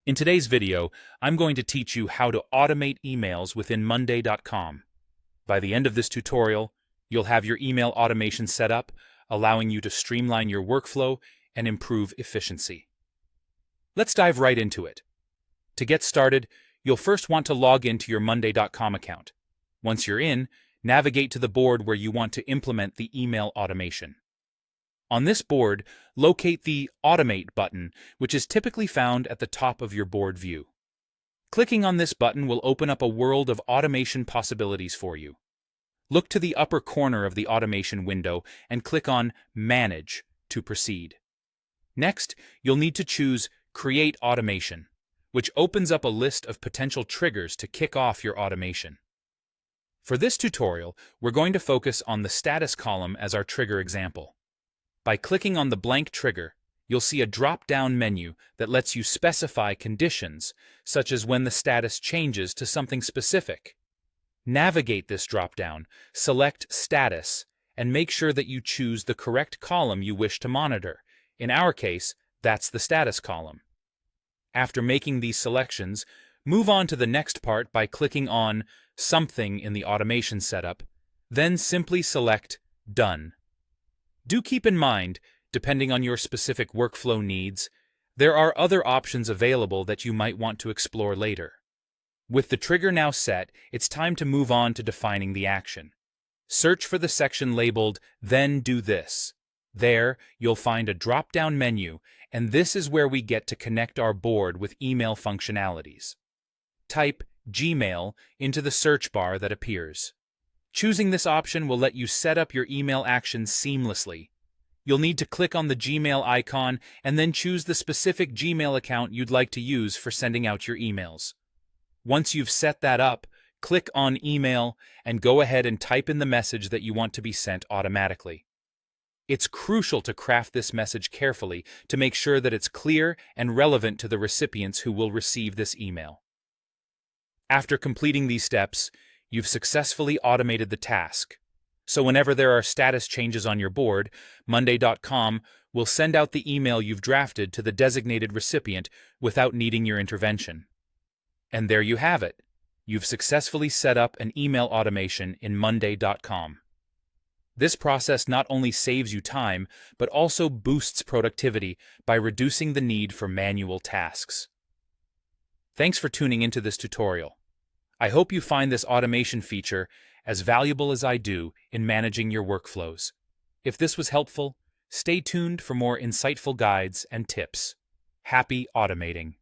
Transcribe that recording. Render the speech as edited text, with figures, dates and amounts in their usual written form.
In today's video, I'm going to teach you how to automate emails within Monday.com. By the end of this tutorial, you'll have your email automation set up, allowing you to streamline your workflow and improve efficiency. Let's dive right into it. To get started, you'll first want to log into your Monday.com account. Once you're in, navigate to the board where you want to implement the email automation. On this board, locate the Automate button, which is typically found at the top of your board view. Clicking on this button will open up a world of automation possibilities for you. Look to the upper corner of the automation window and click on Manage to proceed. Next, you'll need to choose Create Automation, which opens up a list of potential triggers to kick off your automation. For this tutorial, we're going to focus on the status column as our trigger example. By clicking on the blank trigger, you'll see a drop-down menu that lets you specify conditions, such as when the status changes to something specific. Navigate this drop-down, select Status, and make sure that you choose the correct column you wish to monitor. In our case, that's the status column. After making these selections, move on to the next part by clicking on Something in the automation setup, then simply select Done. Do keep in mind, depending on your specific workflow needs, there are other options available that you might want to explore later. With the trigger now set, it's time to move on to defining the action. Search for the section labeled Then Do This. There, you'll find a drop-down menu, and this is where we get to connect our board with email functionalities. Type Gmail into the search bar that appears. Choosing this option will let you set up your email actions seamlessly. You'll need to click on the Gmail icon and then choose the specific Gmail account you'd like to use for sending out your emails. Once you've set that up, click on Email and go ahead and type in the message that you want to be sent automatically. It's crucial to craft this message carefully to make sure that it's clear and relevant to the recipients who will receive this email. After completing these steps, you've successfully automated the task. So whenever there are status changes on your board, Monday.com will send out the email you've drafted to the designated recipient without needing your intervention. And there you have it. You've successfully set up an email automation in Monday.com. This process not only saves you time, but also boosts productivity by reducing the need for manual tasks. Thanks for tuning into this tutorial. I hope you find this automation feature as valuable as I do in managing your workflows. If this was helpful, stay tuned for more insightful guides and tips. Happy automating!